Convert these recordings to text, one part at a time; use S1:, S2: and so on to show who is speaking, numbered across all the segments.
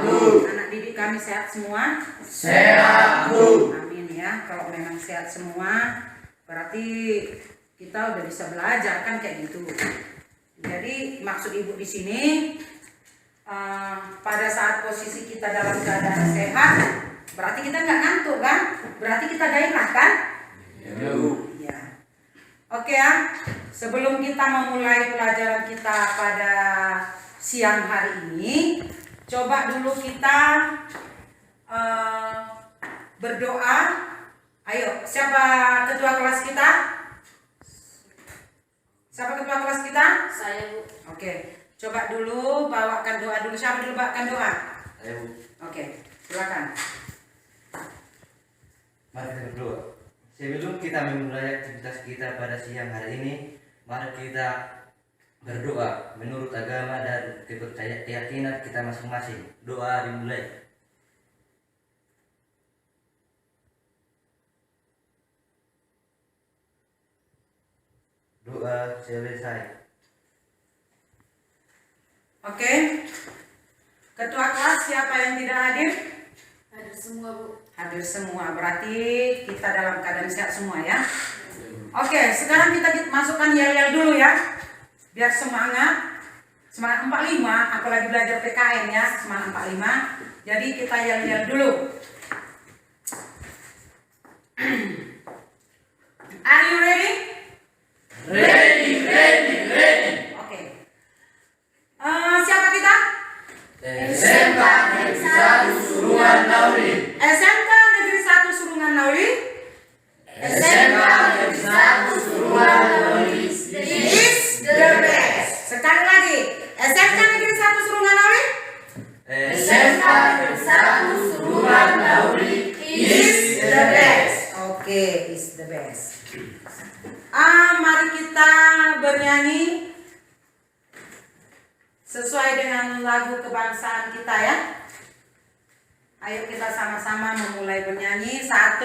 S1: Sehat, Bu.
S2: Anak didik kami sehat semua?
S1: Sehat, Bu.
S2: Amin ya. Kalau memang sehat semua, berarti kita udah bisa belajar kan kayak gitu. Jadi maksud Ibu di sini, pada saat posisi kita dalam keadaan sehat, berarti kita nggak ngantuk kan? Berarti kita gairah kan?
S1: Ya, Bu.
S2: Ya. Oke ya. Sebelum kita memulai pelajaran kita pada siang hari ini, coba dulu kita berdoa. Ayo, siapa ketua kelas kita? Siapa ketua kelas kita?
S3: Saya, Bu.
S2: Oke, coba dulu bawakan doa dulu. Siapa dulu bawakan doa?
S1: Ayo, Bu.
S2: Oke, silakan.
S1: Mari kita berdoa. Sebelum kita memulai aktivitas kita pada siang hari ini, mari kita berdoa menurut agama dan keyakinan kita masing-masing. Doa dimulai. Doa selesai.
S2: Oke. Ketua kelas siapa yang tidak hadir?
S3: Hadir semua, Bu.
S2: Hadir semua, berarti kita dalam keadaan sehat semua ya. Oke, sekarang kita masukkan yel-yel dulu ya. Biar semangat. Semangat 45, apalagi belajar PKN ya, semangat 45. Jadi kita yel-yel dulu. Are you ready?
S1: Ready.
S2: Oke. Siapa kita?
S1: SMK Negeri 1 Suruhan Nauli.
S2: SMK Negeri 1 Surungan Nauli.
S1: SMK Negeri 1 Suruhan Nauli.
S2: Is the best. Sekali lagi. SMK Negeri 1 Surungan Nauli.
S1: SMK Negeri 1 Suruhan Nauli
S2: Is the best. Oke, is the best. Mari kita bernyanyi sesuai dengan lagu kebangsaan kita ya. Ayo kita sama-sama memulai bernyanyi. 1.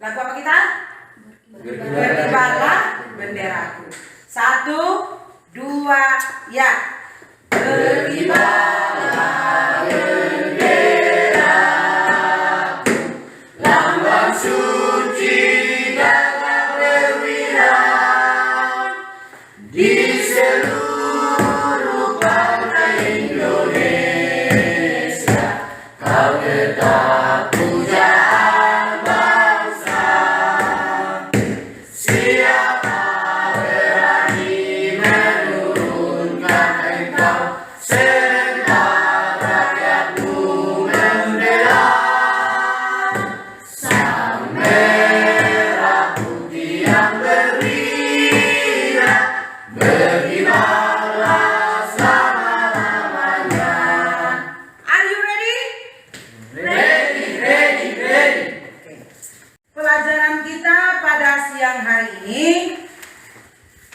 S2: Lagu apa kita? Berkibarlah benderaku. 1, 2, ya. Berkibarlah
S1: benderaku, lambang suci dalam perwira di seluruh partai Indonesia. Kau tetap pujaan bangsa. Siapa berani menurunkan engkau, serentak rakyatmu membela. Sang merah putih yang berwira, berkibarlah selama-lamanya.
S2: Are you ready?
S1: Ready.
S2: Oke. Pelajaran kita pada siang hari ini,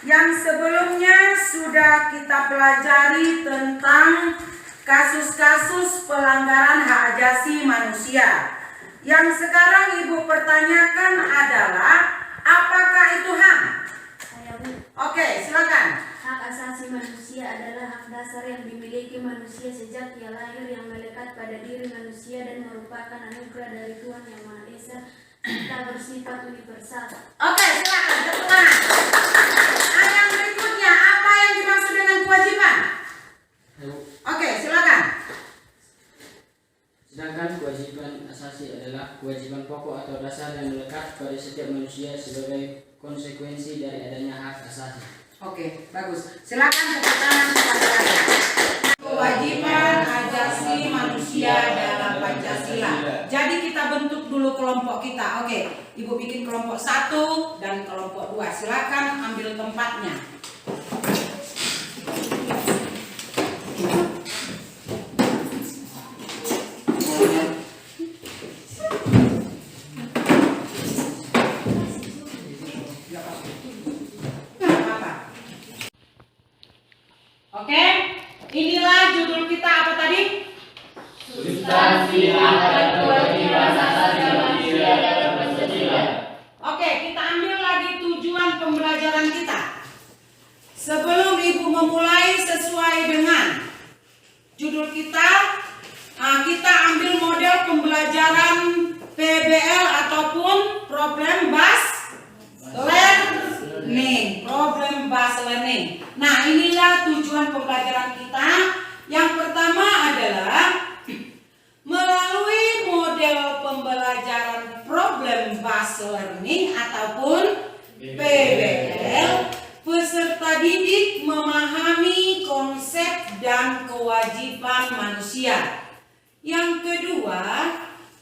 S2: yang sebelumnya sudah kita pelajari tentang kasus-kasus pelanggaran hak asasi manusia. Yang sekarang Ibu pertanyakan adalah, apakah itu HAM?
S3: Saya, Bu.
S2: Oke, silakan.
S3: Hak asasi manusia adalah hak dasar yang dimiliki manusia sejak ia lahir, yang melekat pada diri manusia dan merupakan anugerah dari Tuhan Yang Maha Esa serta bersifat universal.
S2: Oke, silakan tepuk tangan. Yang berikutnya, apa yang dimaksud dengan kewajiban? Oke, silakan.
S4: Sedangkan kewajiban asasi adalah kewajiban pokok atau dasar yang melekat pada setiap manusia sebagai konsekuensi dari adanya hak asasi.
S2: Oke, bagus. Silakan tepuk tangan kepada saya. Kewajiban asasi manusia dalam Pancasila. Jadi kita bentuk dulu kelompok kita. Oke, Ibu bikin kelompok 1 dan kelompok 2. Silakan ambil tempatnya. Oke, inilah judul kita apa tadi?
S1: Substansi dan kewajiban asasi manusia dalam Pancasila.
S2: Oke, kita ambil lagi tujuan pembelajaran kita. Sebelum Ibu memulai sesuai dengan judul kita, pembelajaran PBL ataupun problem based learning. Problem based learning. Nah, inilah tujuan pembelajaran kita. Yang pertama adalah melalui model pembelajaran problem based learning ataupun PBL, peserta didik memahami konsep dan kewajiban manusia. Yang kedua,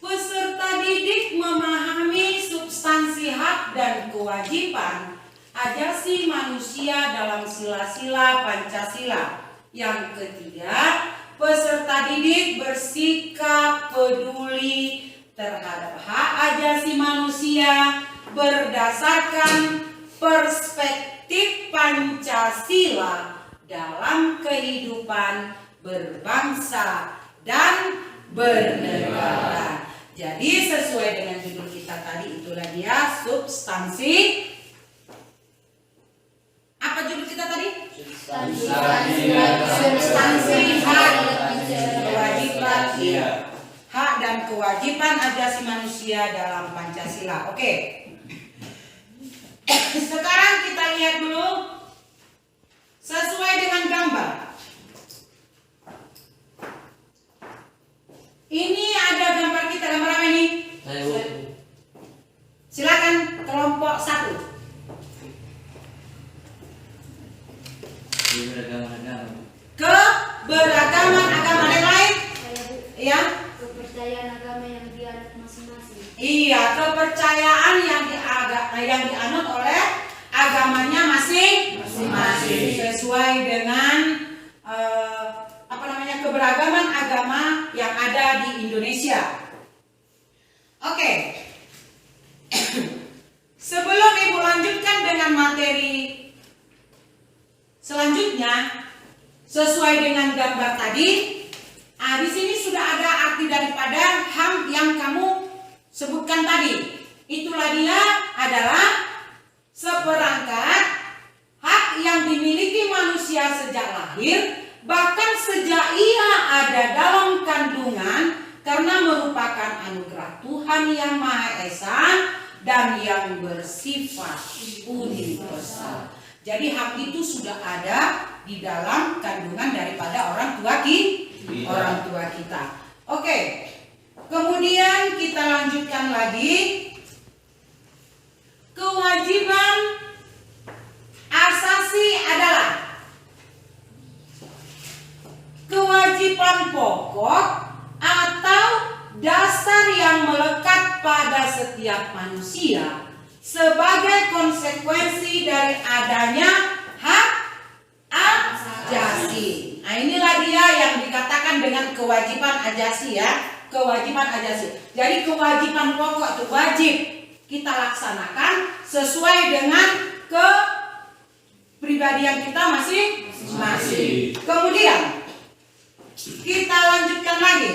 S2: peserta didik memahami substansi hak dan kewajiban ajasi manusia dalam sila-sila Pancasila. Yang ketiga, peserta didik bersikap peduli terhadap hak ajasi manusia berdasarkan perspektif Pancasila dalam kehidupan berbangsa dan bernegara. Jadi sesuai dengan judul kita tadi, itulah dia substansi. Apa judul kita tadi? Substansi hak kewajiban, hak dan kewajiban ajasi manusia dalam Pancasila. Oke. Sekarang kita lihat dulu sesuai dengan gambar. Ini ada gambar kita, gambar apa ini? Silakan kelompok 1. Keberagaman agama yang lain. Iya.
S3: Kepercayaan agama yang dianut masing-masing.
S2: Iya, kepercayaan yang dianut oleh agamanya masing-masing sesuai dengan keberagaman agama yang ada di Indonesia. Oke. Sebelum Ibu lanjutkan dengan materi selanjutnya sesuai dengan gambar tadi, di sini sudah ada arti daripada HAM yang kamu sebutkan tadi. Itulah dia adalah seperangkat hak yang dimiliki manusia sejak lahir, bahkan sejak ia ada dalam kandungan, karena merupakan anugerah Tuhan yang Maha Esa dan yang bersifat universal. Jadi hak itu sudah ada di dalam kandungan daripada orang tua kita. Oke. Kemudian kita lanjutkan lagi. Kewajiban asasi adalah kewajiban pokok atau dasar yang melekat pada setiap manusia sebagai konsekuensi dari adanya hak ajasi. Nah, inilah dia yang dikatakan dengan kewajiban ajasi ya. Kewajiban ajasi. Jadi kewajiban pokok itu wajib kita laksanakan sesuai dengan kepribadian kita masing-masing. Kemudian kita lanjutkan lagi.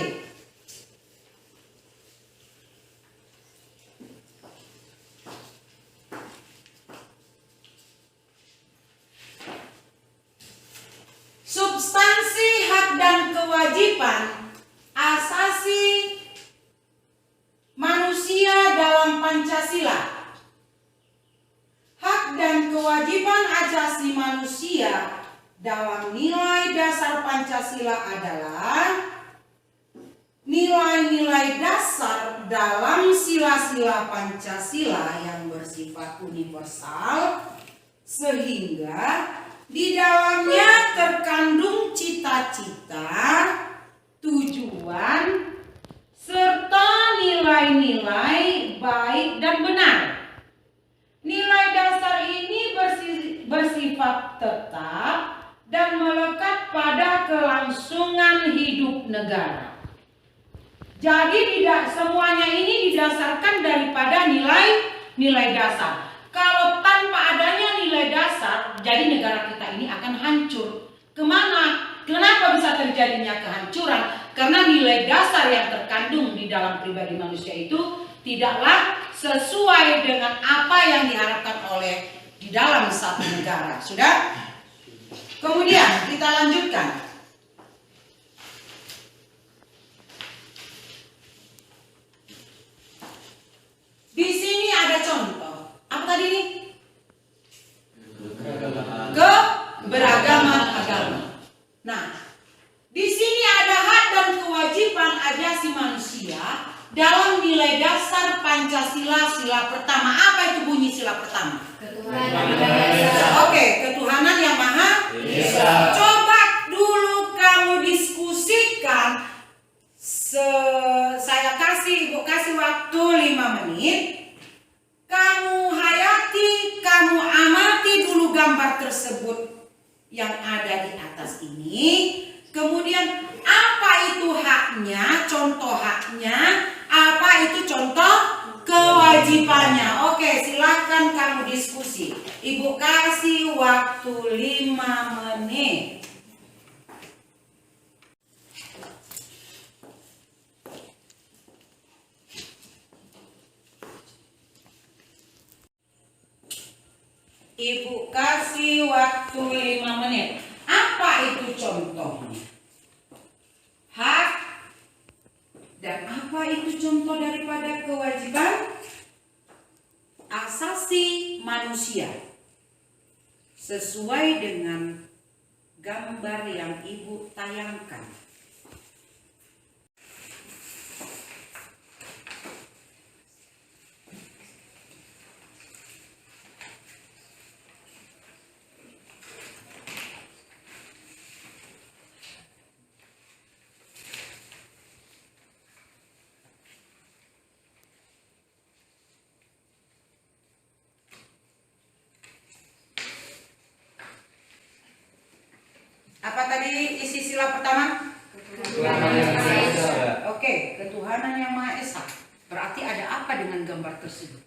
S2: Substansi hak dan kewajiban asasi manusia dalam Pancasila. Hak dan kewajiban asasi manusia dalam nilai dasar Pancasila adalah nilai-nilai dasar dalam sila-sila Pancasila yang bersifat universal, sehingga di dalamnya terkandung cita-cita, tujuan, serta nilai-nilai baik dan benar. Nilai dasar ini bersifat tetap dan melekat pada kelangsungan hidup negara. Jadi tidak semuanya ini didasarkan daripada nilai dasar. Kalau tanpa adanya nilai dasar, jadi negara kita ini akan hancur. Kemana? Kenapa bisa terjadinya kehancuran? Karena nilai dasar yang terkandung di dalam pribadi manusia itu tidaklah sesuai dengan apa yang diharapkan oleh di dalam satu negara. Sudah? Kemudian kita lanjutkan. Asasi Manusia dalam nilai dasar Pancasila sila pertama. Apa itu bunyi sila pertama? Oke, ketuhanan yang Maha Esa. Coba dulu kamu diskusikan. Saya Ibu kasih waktu 5 menit. Kamu hayati, kamu amati dulu gambar tersebut yang ada di atas ini. Kemudian apa itu haknya, contoh haknya, apa itu contoh kewajibannya. Oke, silakan kamu diskusi. Ibu kasih waktu 5 menit. Ibu kasih waktu 5 menit. Apa itu contohnya? Hak. Dan apa itu contoh daripada kewajiban? Asasi manusia. Sesuai dengan gambar yang Ibu tayangkan. Apa tadi isi sila pertama?
S1: Ketuhanan yang Maha Esa.
S2: Oke, ketuhanan yang Maha Esa. Berarti ada apa dengan gambar tersebut?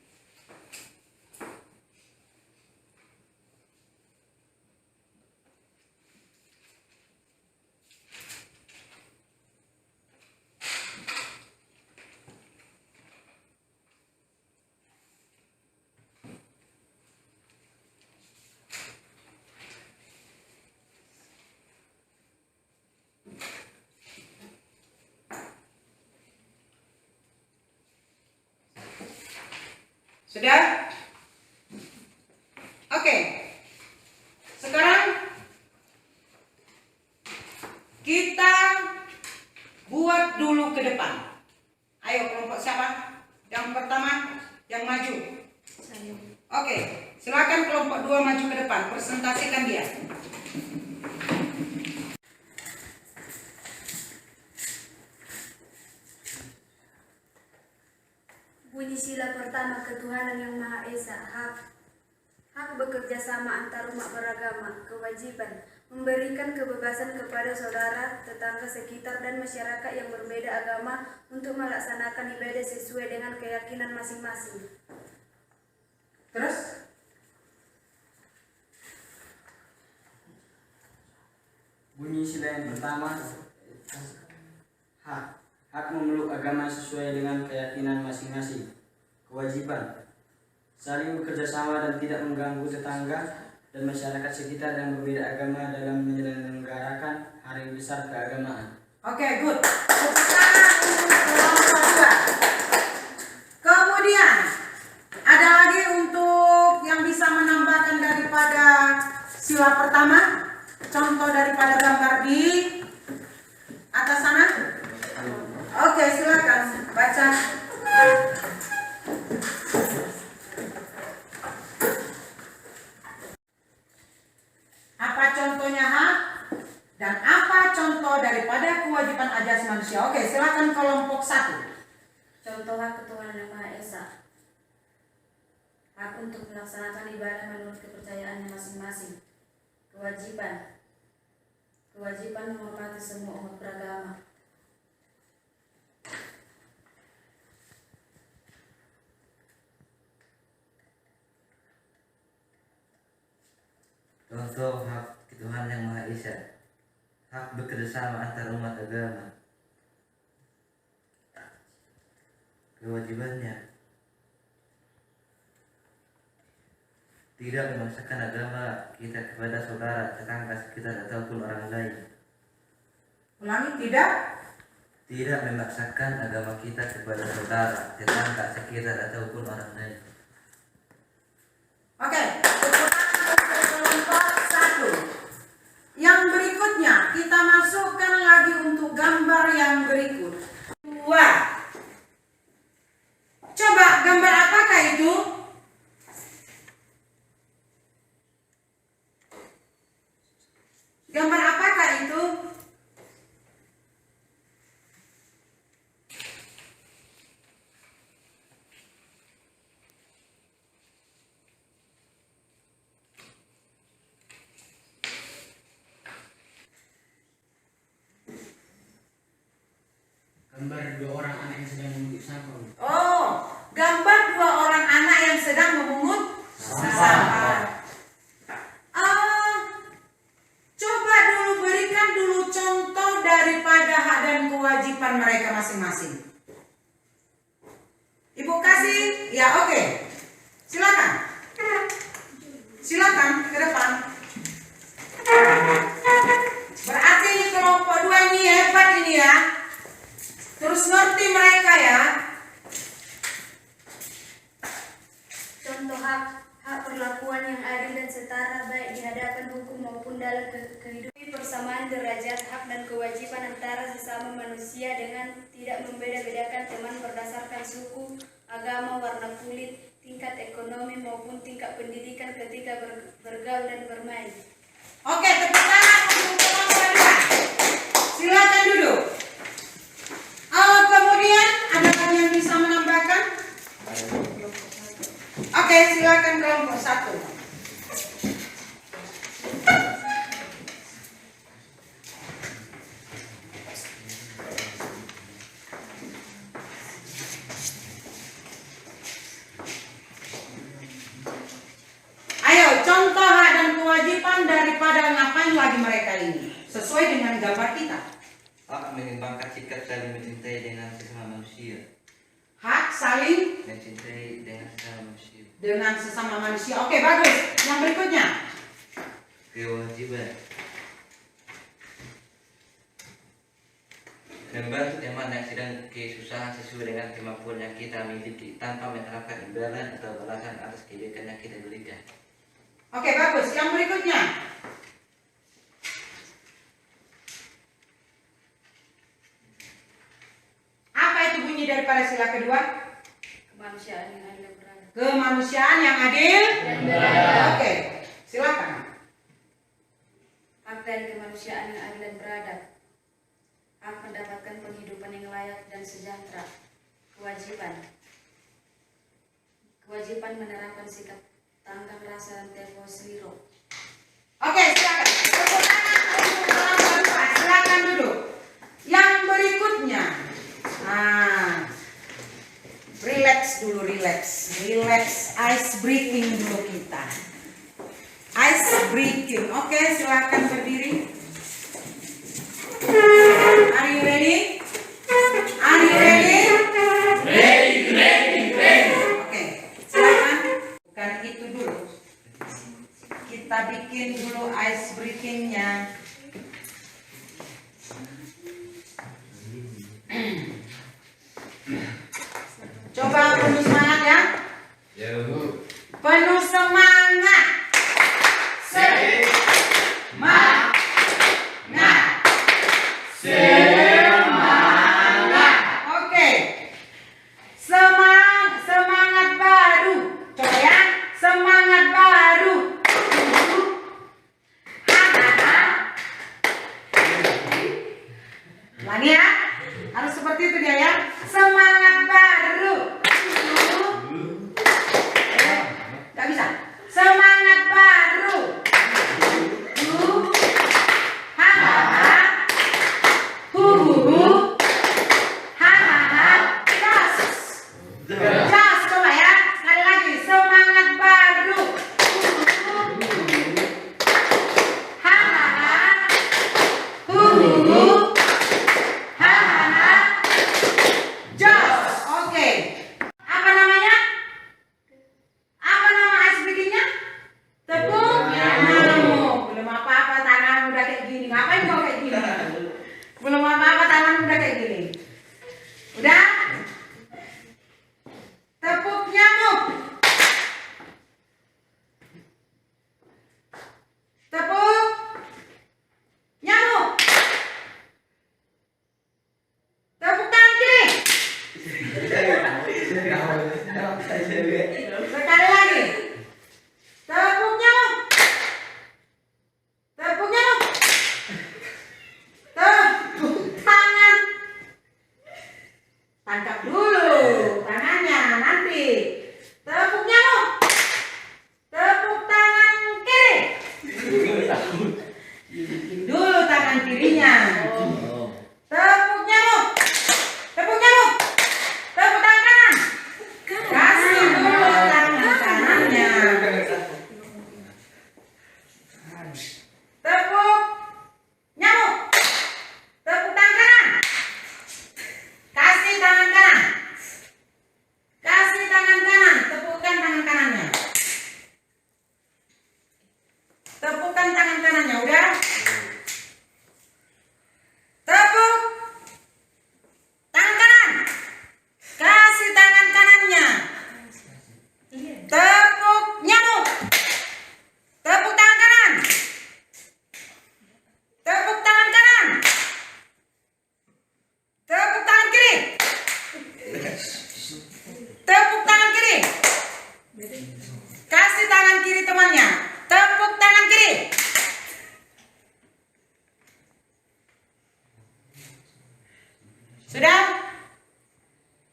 S2: Sudah? Oke. Sekarang kita buat dulu ke depan. Ayo kelompok siapa? Yang pertama, yang maju. Oke, silakan kelompok 2 maju ke depan. Presentasikan dia.
S3: Bunyi sila pertama, ketuhanan yang Maha Esa. Hak bekerja sama antar umat beragama. Kewajiban memberikan kebebasan kepada saudara, tetangga sekitar, dan masyarakat yang berbeda agama untuk melaksanakan ibadah sesuai dengan keyakinan masing-masing.
S2: Terus?
S4: Bunyi sila yang pertama, hak memeluk agama sesuai dengan keyakinan masing-masing. Kewajiban saling bekerja sama dan tidak mengganggu tetangga dan masyarakat sekitar yang berbeda agama dalam menyelenggarakan hari besar keagamaan.
S2: Oke, good. Tepuk tangan untuk kelompok 2. Kemudian ada lagi untuk yang bisa menambahkan daripada sila pertama, contoh daripada gambar di atas sana. Oke, silakan baca. Apa contohnya hak dan apa contoh daripada kewajiban asasi manusia? Oke, silakan kelompok 1.
S3: Contoh hak ketuhanan yang Maha Esa. Hak untuk melaksanakan ibadah menurut kepercayaannya masing-masing. Kewajiban menghormati semua umat beragama.
S1: Contoh hak ketuhanan yang Maha Esa. Hak bekerjasama antar umat agama. Kewajibannya tidak memaksakan agama kita kepada saudara, tetangga sekitar ataupun orang lain.
S2: Ulangi, tidak.
S1: Tidak memaksakan agama kita kepada saudara, tetangga sekitar ataupun orang lain.
S2: Oke, tepuk tangan untuk kelompok 1. Yang berikutnya kita masukkan lagi untuk gambar yang berikut. 2.
S4: Gambar dua orang anak yang sedang memungut sampah.
S2: Oh, gambar dua orang anak yang sedang memungut sampah. Coba dulu berikan dulu contoh daripada hak dan kewajiban mereka masing-masing. Ibu kasih, ya oke. Silakan. Silakan ke depan. Berarti ini kelompok dua ini hebat ini ya. Terus ngerti mereka ya.
S3: Contoh hak perlakuan yang adil dan setara baik di hadapan hukum maupun dalam kehidupan, persamaan derajat hak dan kewajiban antara sesama manusia dengan tidak membeda-bedakan teman berdasarkan suku, agama, warna kulit, tingkat ekonomi maupun tingkat pendidikan ketika bergaul dan bermain.
S2: Oke, tepuk tangan untuk kelompok dua. Silakan duduk. Kemudian adakah yang bisa menambahkan? Oke, silakan kelompok satu. Ayo, contoh hak dan kewajiban daripada ngapain lagi mereka ini sesuai dengan gambar kita.
S1: Hak mengembangkan sikap saling mencintai dengan sesama manusia.
S2: Hak saling
S1: Mencintai dengan sesama manusia.
S2: dengan sesama manusia. Oke, bagus. Yang berikutnya.
S1: Kewajiban membantu teman yang sedang kesusahan sesuai dengan kemampuan yang kita miliki tanpa mengharapkan imbalan atau balasan atas kebaikan yang kita berikan.
S2: Oke, bagus. Yang berikutnya. Apa itu bunyi daripada sila kedua?
S3: Kemanusiaan yang adil dan beradab.
S2: Kemanusiaan yang adil
S3: Dan beradab.
S2: Oke, silakan.
S3: Hak dari kemanusiaan yang adil dan beradab. Hak mendapatkan penghidupan yang layak dan sejahtera. Kewajiban menerapkan sikap tanggang rasa dan tempo seliro.
S2: Oke, silakan. Tepuk tangan untuk kelompok dua. Silakan duduk. Yang berikutnya. Relax dulu, relax. Ice breathing dulu kita. Ice breathing. Oke, silakan berdiri. Are you ready? Are you ready? Ready. Oke, silakan. Bukan itu dulu. Kita bikin dulu ice breathingnya. Coba penuh semangat ya. Penuh semangat. Semangat. Oke. Semangat baru. Coba ya. Semangat baru. Lagi ya. Harus seperti itu dia ya. Semangat baru. Gak bisa. Semangat baru. Hahaha. Huhuhu. Hahaha. Just coba ya. Sekali lagi. Semangat baru. Hahaha. Huhuhu. Hahaha. Just. Oke. Apa namanya? Apa nama ice breaking-nya? Tepuk nyamuk. Belum apa-apa tangan udah kayak gini. Ngapain kau kayak gini? Belum apa-apa tangan udah kayak gini. Udah? Tepuk nyamuk. Tepuk nyamuk. Tepuk tangan kiri. Sekali lagi. Tepuk nyamuk. Tepuk nyamuk. Tepuk tangan. Tangkap dulu tangannya nanti. Tepuk nyamuk. Tepuk tangan kiri. Bikin dulu tangan kirinya. Tepuk nyamuk. Sudah?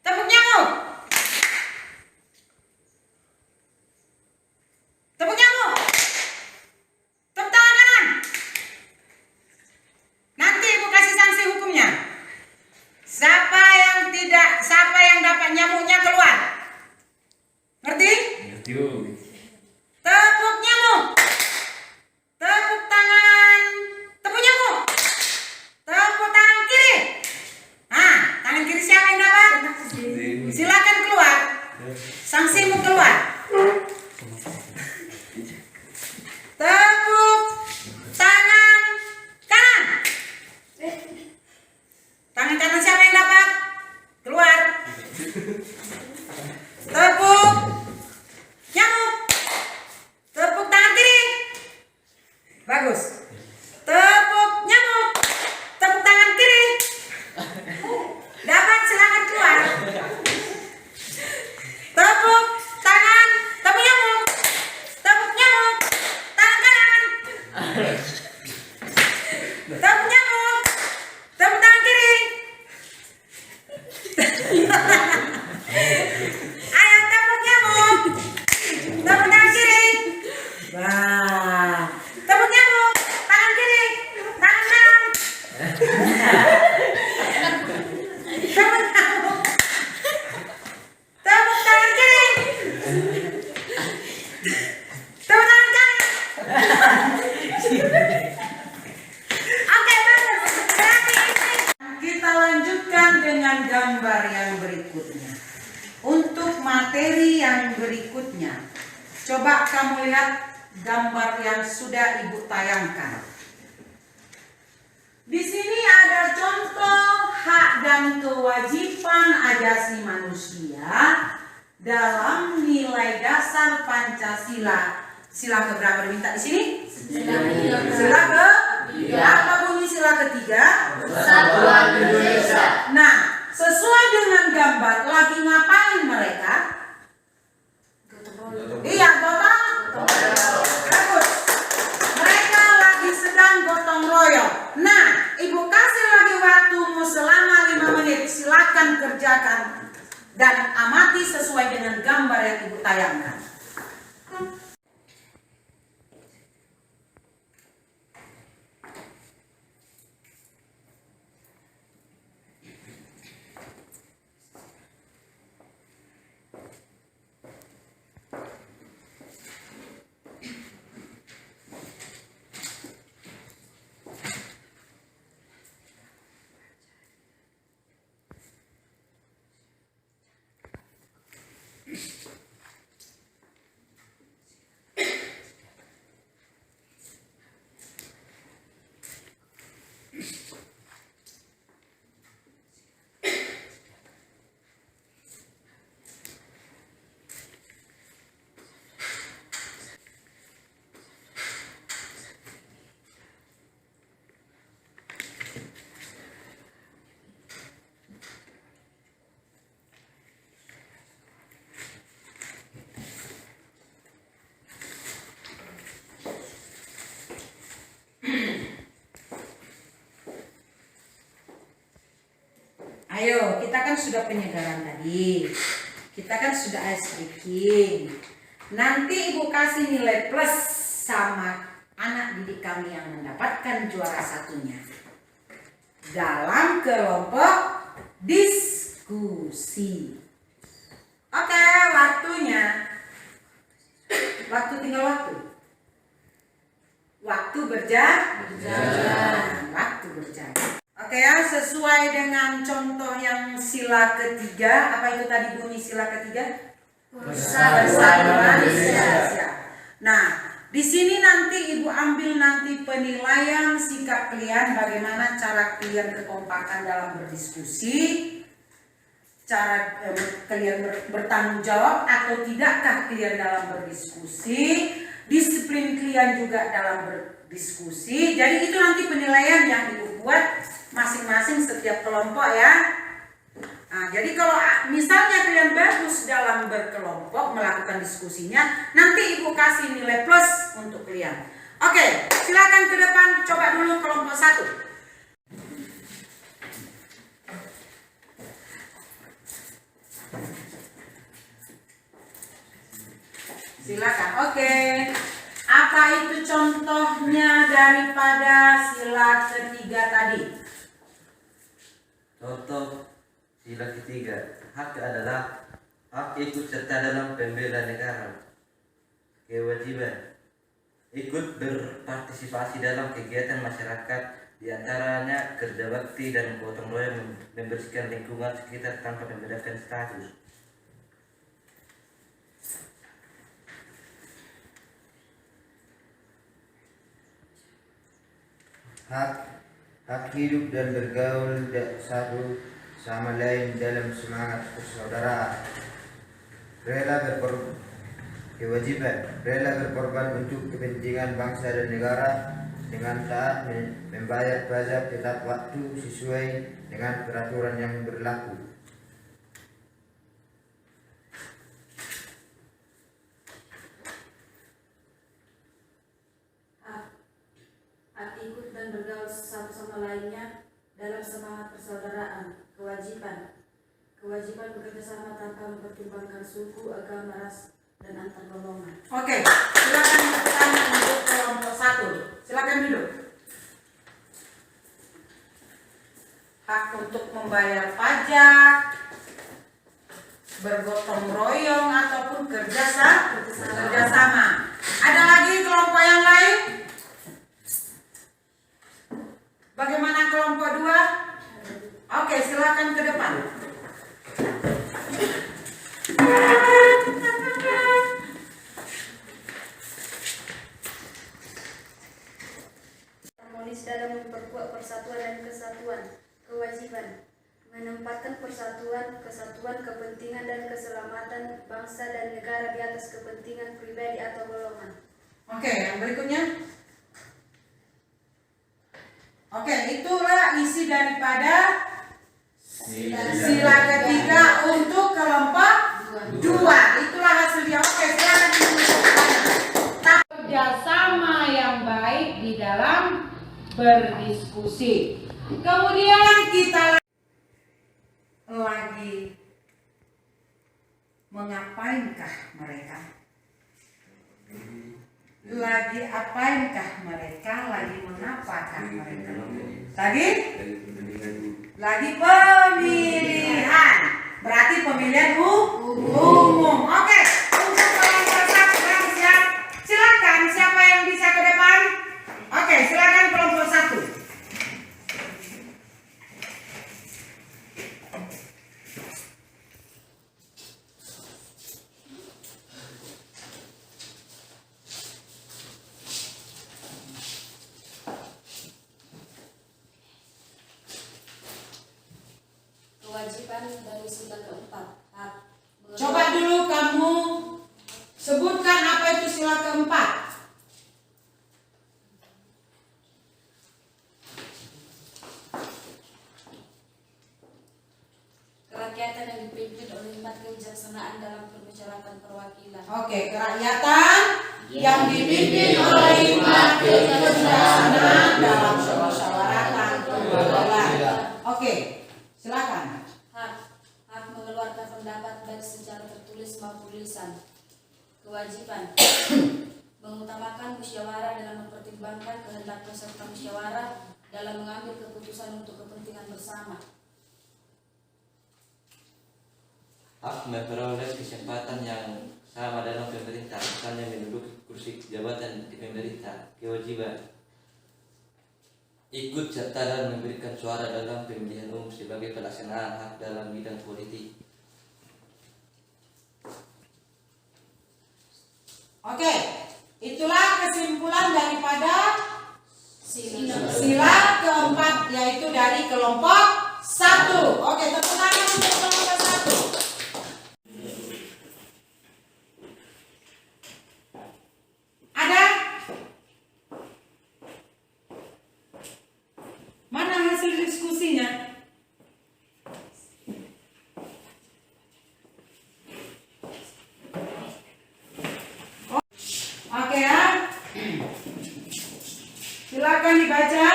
S2: Tepuk nyamuk. Tepuk nyamuk. Tepuk tangan kanan. Nanti Ibu kasih sanksi hukumnya. Siapa yang dapat nyamuknya keluar. Ngerti? Tepuk nyamuk. Tepuk tangan. Tepuk nyamuk. Tepuk tangan kiri. Nah, tangan kiri siapa yang dapat? Silakan keluar. Sanksimu keluar. Tepuk tangan kanan. Tangan kanan siapa yang dapat? Keluar. Tepuk nyamuk. Tepuk tangan kiri. Bagus. Tepuk nyamuk. Tepuk tangan kiri. Dapat, silakan keluar. Tepuk tangan. Tepuk nyamuk. Tepuk nyamuk. Tangan kanan. Tepuk nyamuk. Tepuk tangan kiri. Ayo tepuk nyamuk. Tepuk tangan kiri. Wah. Tepuk nyamuk. Tangan kiri. Tangan kanan. Tepuk nyamuk. Tepuk tangan kiri. Tepuk tangan kanan. Oke, bagus. Berarti kita lanjutkan dengan gambar yang berikutnya. Untuk materi yang berikutnya, coba kamu lihat gambar yang sudah Ibu tayangkan. Di sini ada contoh hak dan kewajiban asasi manusia dalam nilai dasar Pancasila. Sila keberapa diminta di sini? Sila ke? Apa bunyi sila ketiga?
S3: Persatuan Indonesia.
S2: Nah, sesuai dengan gambar, lagi ngapain mereka? Iya, gotong. Bagus. Mereka lagi sedang gotong royong. Nah, Ibu kasih lagi waktumu selama 5 menit. Silakan kerjakan dan amati sesuai dengan gambar yang Ibu tayangkan. Ayo, kita kan sudah penyegaran tadi. Kita kan sudah ice breaking. Nanti Ibu kasih nilai plus sama anak didik kami yang mendapatkan juara satunya dalam kelompok diskusi. Oke, waktunya. Waktu tinggal waktu. Waktu berjalan. Waktu berjalan. Oke ya, sesuai dengan contoh yang sila ketiga. Apa itu tadi bunyi sila ketiga? Persatuan Indonesia. Nah, di sini nanti Ibu ambil nanti penilaian sikap kalian, bagaimana cara kalian kekompakan dalam berdiskusi, cara kalian bertanggung jawab atau tidakkah kalian dalam berdiskusi, disiplin kalian juga dalam berdiskusi. Jadi itu nanti penilaian yang Ibu buat masing-masing setiap kelompok ya. Nah, jadi kalau misalnya kalian bagus dalam berkelompok melakukan diskusinya, nanti Ibu kasih nilai plus untuk kalian. Oke, silakan ke depan, coba dulu kelompok 1. Silakan. Oke. Apa itu contohnya daripada sila ketiga tadi?
S1: Contoh sila ketiga, hak adalah hak ikut serta dalam pembela negara. Kewajiban, ikut berpartisipasi dalam kegiatan masyarakat, diantaranya kerja bakti dan gotong royong membersihkan lingkungan sekitar tanpa membedakan status.
S5: hak hidup dan bergaul satu sama lain dalam semangat persaudaraan. Kewajiban rela berkorban untuk kepentingan bangsa dan negara dengan taat membayar pajak tepat waktu sesuai dengan peraturan yang berlaku.
S6: Hak ikut dan bergaul satu sama lainnya dalam semangat persaudaraan. Kewajiban bekerjasama tanpa mempertimbangkan suku, agama, ras, dan antar golongan.
S2: Oke, silakan bertanya untuk kelompok 1. Silakan duduk. Hak untuk membayar pajak, bergotong royong ataupun kerjasama. Ada lagi kelompok yang lain? Bagaimana kelompok 2? Oke, silakan ke depan.
S3: Harmonis dalam memperkuat persatuan dan kesatuan. Kewajiban, menempatkan persatuan, kesatuan, kepentingan dan keselamatan bangsa dan negara di atas kepentingan pribadi atau golongan.
S2: Oke, yang berikutnya. Oke, itulah isi daripada sila ketiga untuk kelompok 2. Itulah hasilnya. Oke, silakan kerjasama yang baik di dalam berdiskusi. Kemudian kita lagi mengapainkah mereka? Lagi apainkah mereka? Lagi mengapakah mereka? Lagi pemilihan. Berarti pemilihan umum. Oke, untuk kelompok 1 siap. Silakan, siapa yang bisa ke depan? Oke, silakan kelompok 1.
S6: Kewajiban dari sila keempat.
S2: Coba dulu kamu sebutkan apa itu sila keempat.
S6: Kerakyatan yang dipimpin oleh hikmat kebijaksanaan dalam permusyawaratan perwakilan.
S2: Oke, kerakyatan yang dipimpin oleh hikmat kebijaksanaan dalam permusyawaratan perwakilan. Oke, silakan.
S6: Hak mengeluarkan pendapat baik secara tertulis maupun lisan. Kewajiban mengutamakan musyawarah dengan mempertimbangkan kehendak peserta musyawarah dalam mengambil keputusan untuk kepentingan bersama.
S1: Hak memperoleh kesempatan yang sama dalam pemerintah, misalnya menduduki kursi jabatan di pemerintah. Kewajiban ikut serta dan memberikan suara dalam pemilihan umum sebagai pelaksanaan hak dalam bidang politik.
S2: Oke, itulah kesimpulan daripada sila keempat, yaitu dari kelompok 1. Oke, tepuk tangan untuk kelompok 1. Ada? Mana hasil diskusinya? Oke ya. Silakan dibaca.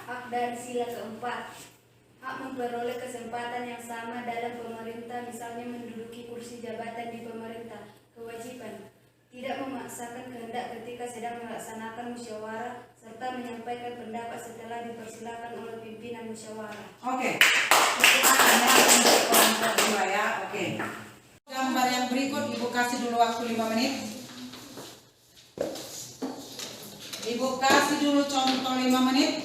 S3: Hak dari sila keempat, hak memperoleh kesempatan yang sama dalam pemerintah, misalnya menduduki kursi jabatan di pemerintah. Kewajiban tidak memaksakan kehendak ketika sedang melaksanakan musyawarah, serta menyampaikan pendapat setelah dipersilakan oleh pimpinan musyawarah.
S2: Oke. Pertanyaan untuk kelompok 2 ya. Oke. Gambar yang berikut Ibu kasih dulu waktu 5 menit. Ibu kasih dulu contoh 5 menit.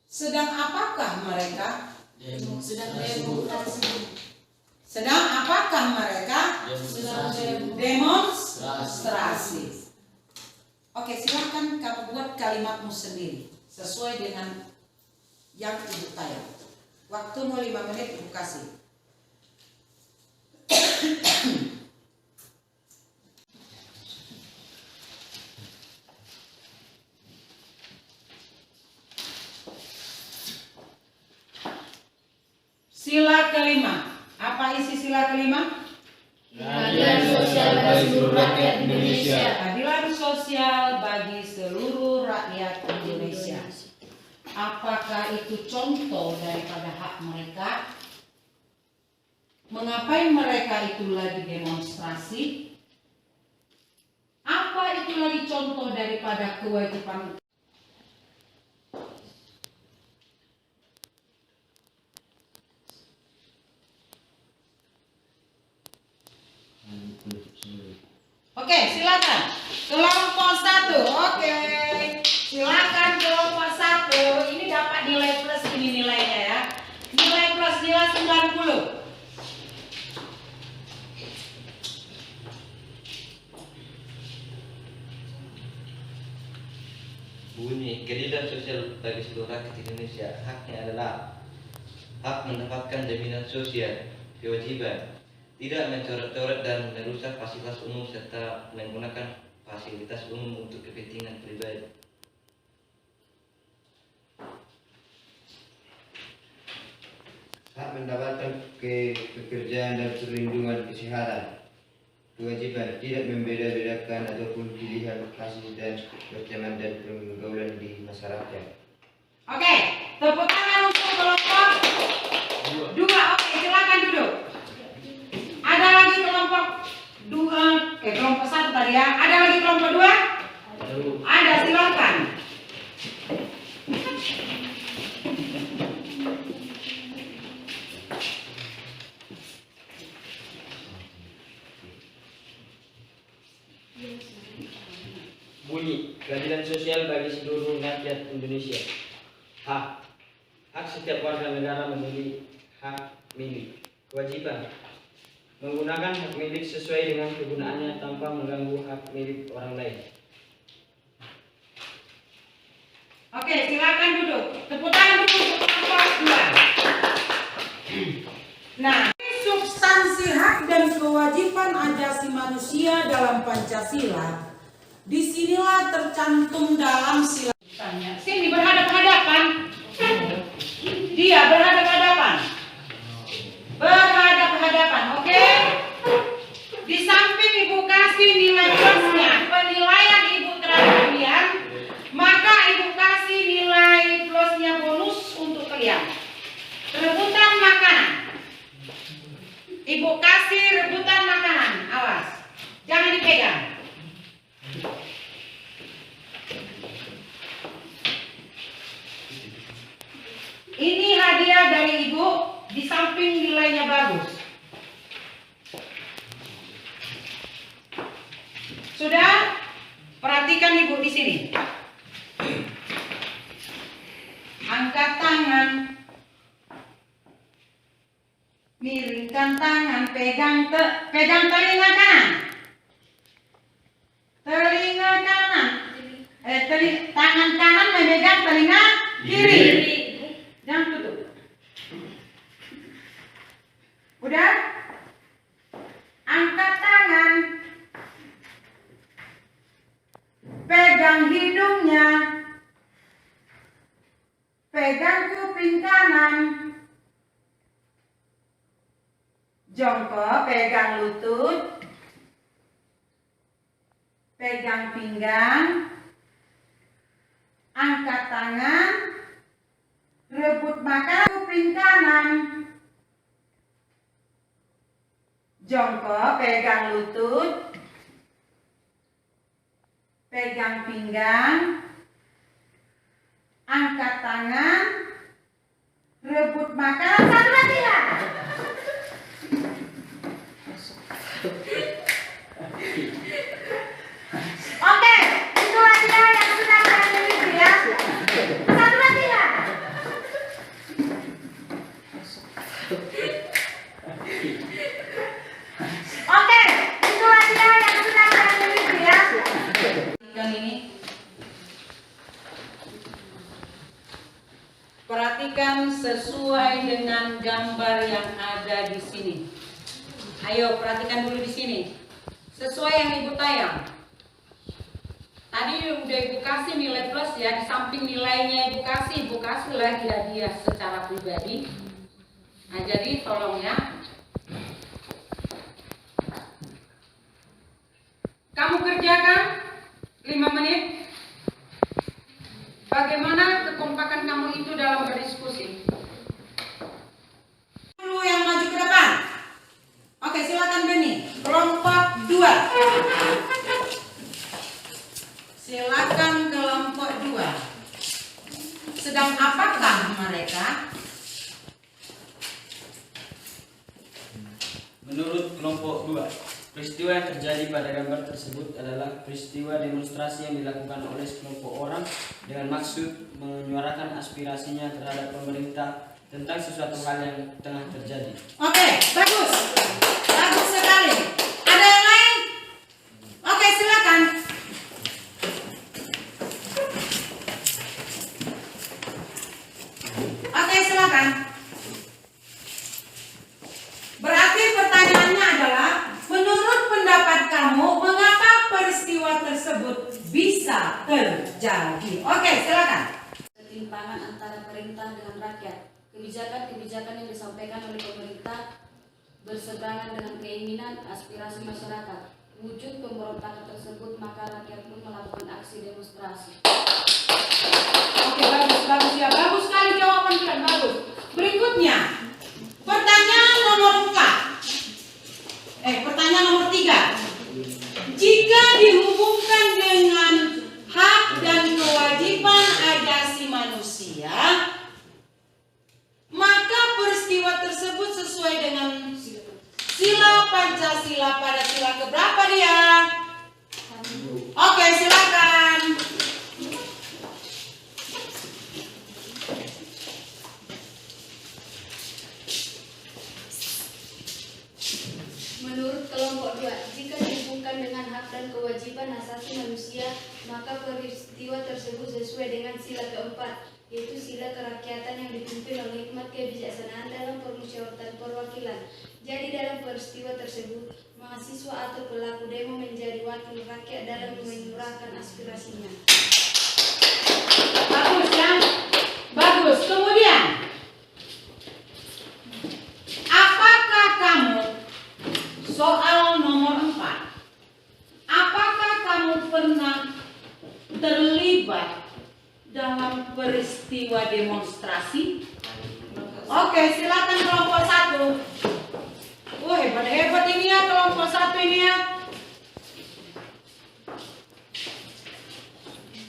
S2: Sedang apakah mereka? Sedang apakah mereka? Demonstrasi. Oke, silakan kamu buat kalimatmu sendiri sesuai dengan yang Ibu tanya. Waktumu 5 menit Ibu kasih. Sila kelima. Apa isi sila kelima?
S7: Keadilan sosial bagi seluruh rakyat Indonesia.
S2: Keadilan sosial bagi seluruh rakyat Indonesia. Apakah itu contoh daripada hak mereka? Mengapain mereka itu lagi demonstrasi? Apa itu lagi contoh daripada kewajiban? Oke, silakan. Kelompok 1. Oke. Silakan kelompok 1. Ini dapat nilai plus ini nilainya ya. Nilai plus nilai 90.
S1: Bunyi keadilan sosial bagi seluruh rakyat Indonesia. Haknya adalah hak mendapatkan jaminan sosial, kewajiban tidak mencoret-coret dan merusak fasilitas umum serta menggunakan fasilitas umum untuk kepentingan pribadi.
S5: Hak mendapatkan pekerjaan dan perlindungan kesehatan. Kewajiban tidak membeda-bedakan ataupun pilihan kasih dan berteman dan pergaulan di masyarakat.
S2: Oke, tepuk tangan untuk kelompok 2. Oke, silakan duduk. Ada lagi kelompok 2, kelompok 1 tadi ya. Ada lagi kelompok 2? Ada, silakan.
S4: Bunyi keadilan sosial bagi seluruh rakyat Indonesia. Hak setiap warga negara memiliki hak milik. Kewajiban menggunakan hak milik sesuai dengan kegunaannya tanpa mengganggu hak milik orang lain.
S2: Oke, silakan duduk. Tepuk tangan dulu untuk kelompok 2. Nah, substansi hak dan kewajiban asasi manusia dalam Pancasila. Disinilah tercantum dalam sila. Sini berhadap-hadapan. Dia berhadap-hadapan. Berhadap-hadapan, oke? Di samping Ibu kasih nilai plusnya, penilaian Ibu terhadap kalian, maka Ibu kasih nilai plusnya bonus untuk kalian. Rebutan makanan. Ibu kasih rebutan makanan, awas, jangan dipegang. Ini hadiah dari Ibu, di samping nilainya bagus. Sudah? Perhatikan Ibu di sini. Angkat tangan. Miringkan tangan, pegang telinga kanan. Telinga kanan. Tangan kanan memegang telinga kiri. Jangan tutup. Udah? Angkat tangan. Pegang hidungnya. Pegang kuping kanan. Jongkok, pegang lutut. Pegang pinggang. Angkat tangan. Rebut makan kuping kanan. Jongkok, pegang lutut, pegang pinggang, angkat tangan, rebut makanan, satu lagi lah. Oke, itulah dia yang sudah saya miliki ya. Satu lagi lah. Oke, itulah dia yang sudah saya miliki ya. Yang ini. Perhatikan sesuai dengan gambar yang ada di sini. Ayo perhatikan dulu di sini. Sesuai yang Ibu tayang. Tadi udah Ibu kasih nilai plus ya, di samping nilainya Ibu kasih lagi hadiah secara pribadi. Nah jadi tolong ya. Kamu kerjakan 5 menit. Bagaimana kekompakan kamu itu dalam berdiskusi? Dulu yang maju ke depan. Oke, silakan Beni. Kelompok 2. Silakan kelompok 2. Sedang apakah mereka?
S4: Menurut kelompok 2, peristiwa yang terjadi pada gambar tersebut adalah peristiwa demonstrasi yang dilakukan oleh sekelompok orang dengan maksud menyuarakan aspirasinya terhadap pemerintah tentang sesuatu hal yang tengah terjadi.
S2: Oke, bagus. Bagus sekali. Ada yang lain? Oke, silakan. Oke, silakan. Berarti pertanyaannya adalah, menurut pendapat kamu, mengapa peristiwa tersebut bisa terjadi? Oke, silakan.
S6: Ketimpangan antara perintah dengan rakyat. Kebijakan-kebijakan yang disampaikan oleh pemerintah berseberangan dengan keinginan aspirasi masyarakat. Wujud pemberontakan tersebut, maka rakyat pun melakukan aksi demonstrasi.
S2: Oke, bagus ya. Bagus sekali jawaban kalian, bagus. Berikutnya, pertanyaan nomor 4. Pertanyaan nomor 3. Jika dihubungkan dengan hak dan kewajiban asasi manusia, maka peristiwa tersebut sesuai dengan sila Pancasila pada sila keberapa dia? Oke, silakan.
S3: Menurut kelompok 2, jika dihubungkan dengan hak dan kewajiban asasi manusia, maka peristiwa tersebut sesuai dengan sila keempat, yaitu sila kerakyatan yang dipimpin oleh hikmat kebijaksanaan dalam permusyawaratan perwakilan. Jadi dalam peristiwa tersebut, mahasiswa atau pelaku demo menjadi wakil rakyat dalam menyuarakan aspirasinya.
S2: Bagus ya. Bagus. Kemudian, apakah kamu soal nomor 4? Apakah kamu pernah terlibat dalam peristiwa demonstrasi? Oke, silakan kelompok 1. Hebat ini ya kelompok 1 ini ya.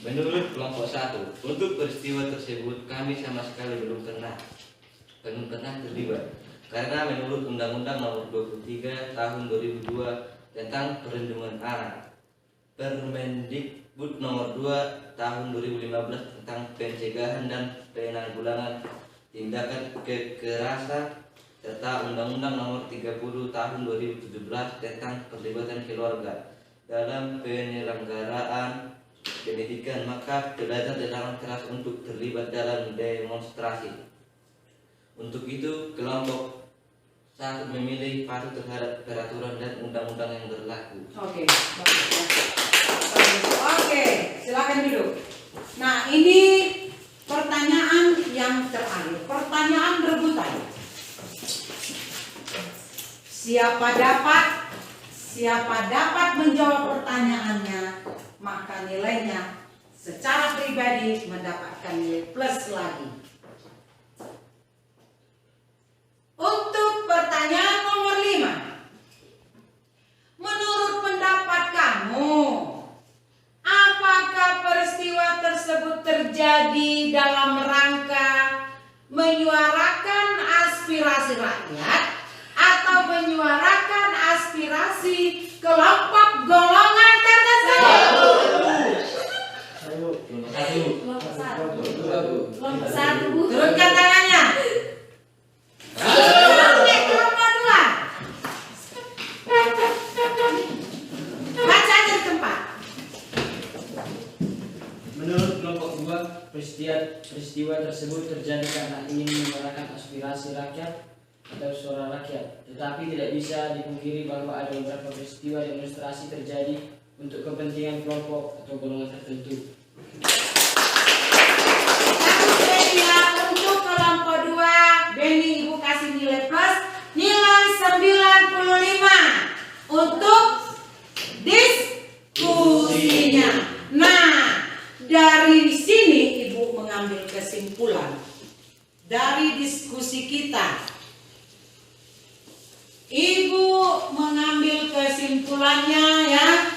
S1: Menurut kelompok 1, untuk peristiwa tersebut kami sama sekali belum pernah terlibat. Karena menurut Undang-Undang Nomor 23 Tahun 2002 tentang Perlindungan Anak, Permendikbud Nomor 2 Tahun 2015 tentang pencegahan dan penanggulangan tindakan kekerasan, serta Undang-Undang Nomor 30 Tahun 2017 tentang Perlibatan Keluarga dalam penyelenggaraan pendidikan, maka pelajar dilarang keras untuk terlibat dalam demonstrasi. Untuk itu, kelompok 1 memilih patuh terhadap peraturan dan undang-undang yang berlaku.
S2: Oke, bagus ya. Oke, silakan duduk. Nah, ini pertanyaan yang terakhir, pertanyaan rebutan. Siapa dapat menjawab pertanyaannya, maka nilainya secara pribadi mendapatkan nilai plus lagi. Untuk pertanyaan nomor 5, aspirasi rakyat atau menyuarakan aspirasi kelompok golongan tertentu?
S6: Kelompok satu, Bu.
S2: Turunkan tangannya. Oke, kelompok 2. Baca aja di tempat.
S4: Menurut kelompok 2, peristiwa tersebut terjadi karena ingin menyuarakan aspirasi rakyat atau suara rakyat. Tetapi tidak bisa dipungkiri bahwa ada beberapa peristiwa demonstrasi terjadi untuk kepentingan kelompok atau golongan tertentu.
S2: Untuk kelompok 2, Beni Ibu kasih nilai plus, nilai 95 untuk diskusinya. Nah, dari sini Ibu mengambil kesimpulan dari diskusi kita. Ibu mengambil kesimpulannya ya,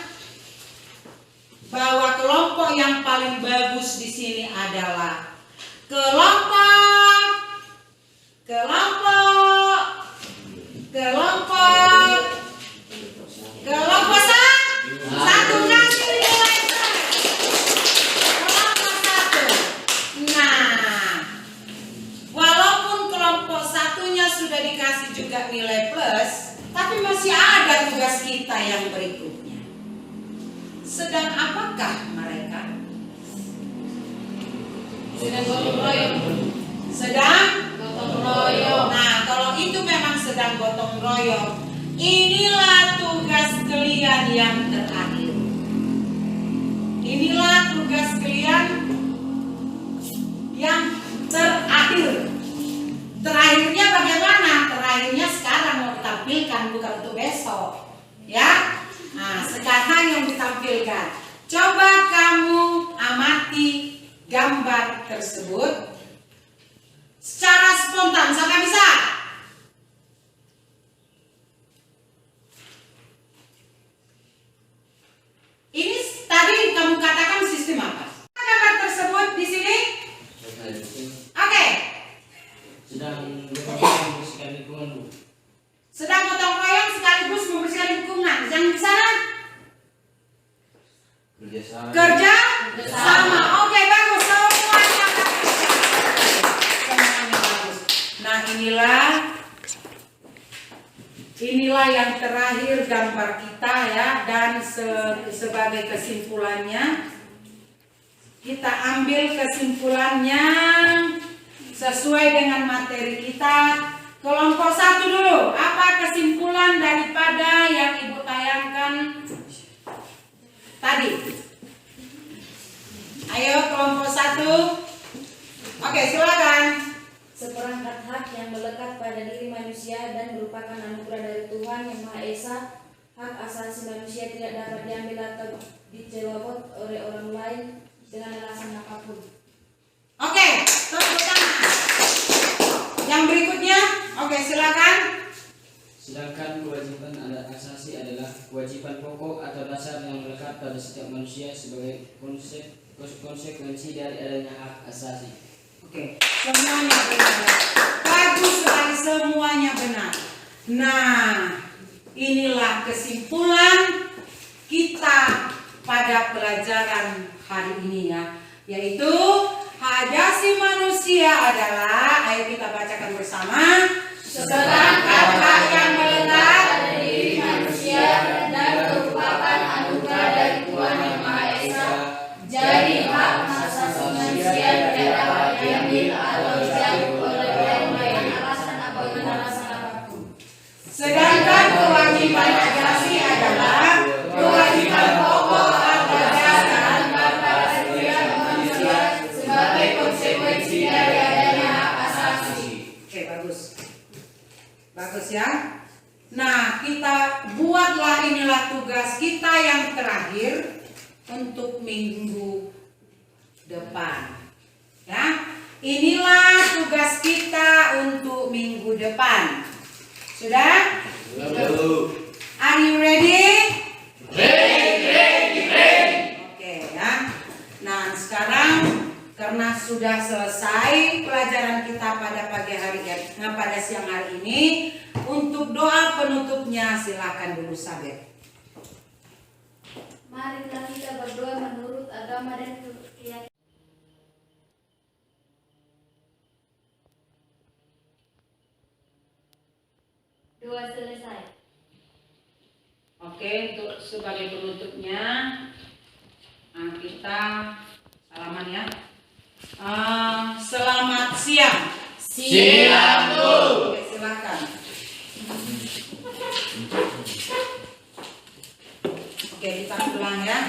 S2: bahwa kelompok yang paling bagus di sini adalah kelompok satu kasih nilai kelompok 1. Nah, walaupun kelompok satunya sudah dikasih juga nilai plus, tapi masih ada tugas kita yang berikutnya. Sedang apakah mereka?
S6: Sedang gotong royong.
S2: Sedang
S6: Gotong royong.
S2: Nah, kalau itu memang sedang gotong royong, inilah tugas kalian yang terakhir. Inilah tugas kalian yang terakhir. Terakhirnya bagaimana? Terakhirnya sekarang mau ditampilkan, bukan untuk besok. Ya? Nah, sekarang yang ditampilkan. Coba kamu amati gambar tersebut secara spontan. Siapa bisa? Ini tadi kamu katakan sistem apa? Gambar tersebut di sini? Oke.
S4: Sedang membersihkan lingkungan, Bu.
S2: Sedang gotong royong sekaligus membersihkan lingkungan. Yang di sana? Kerja sama. Oke, bagus. Semuanya bagus. Nah, inilah yang terakhir gambar kita ya, dan sebagai kesimpulannya kita ambil kesimpulannya sesuai dengan materi kita. Kelompok 1 dulu. Apa kesimpulan daripada yang Ibu tayangkan tadi? Ayo kelompok 1. Oke, silakan.
S6: Seperangkat hak yang melekat pada diri manusia dan merupakan anugerah dari Tuhan Yang Maha Esa, hak asasi manusia tidak dapat diambil atau dicerobot oleh orang lain dengan alasan apapun.
S2: Oke, tepuk tangan. Yang berikutnya, oke silakan.
S4: Sedangkan kewajiban asasi adalah kewajiban pokok atau dasar yang melekat pada setiap manusia sebagai konsekuensi dari adanya hak asasi.
S2: Oke, semuanya benar. Bagus sekali, semuanya benar. Nah, inilah kesimpulan kita pada pelajaran hari ini ya, yaitu hak asasi manusia adalah, ayo kita bacakan bersama. Sedangkan hak yang melekat
S6: pada diri manusia dan merupakan anugerah dari Tuhan Yang Maha Esa, jadi hak asasi manusia tidak dapat diambil atau dicabut oleh orang lain dengan alasan apapun.
S2: Sedangkan kewajiban asasi adalah kewajiban pokok atau dasar
S6: pada setiap manusia sebagai konsekuensi dari adanya hak asasi.
S2: Oke, bagus. Bagus ya. Nah, kita buatlah, inilah tugas kita yang terakhir untuk minggu depan. Ya. Inilah tugas kita untuk minggu depan. Sudah? Are you ready? Ready. Oke ya. Nah, sekarang karena sudah selesai pelajaran kita pada pagi hari pada siang hari ini. Untuk doa penutupnya silakan dulu Sabet.
S3: Marilah kita berdoa menurut agama dan keyakinan. Doa selesai.
S2: Oke, untuk sebagai penutupnya kita salaman ya. Selamat siang.
S7: Siang, Bu.
S2: Oke, silakan. Oke, kita ulang ya.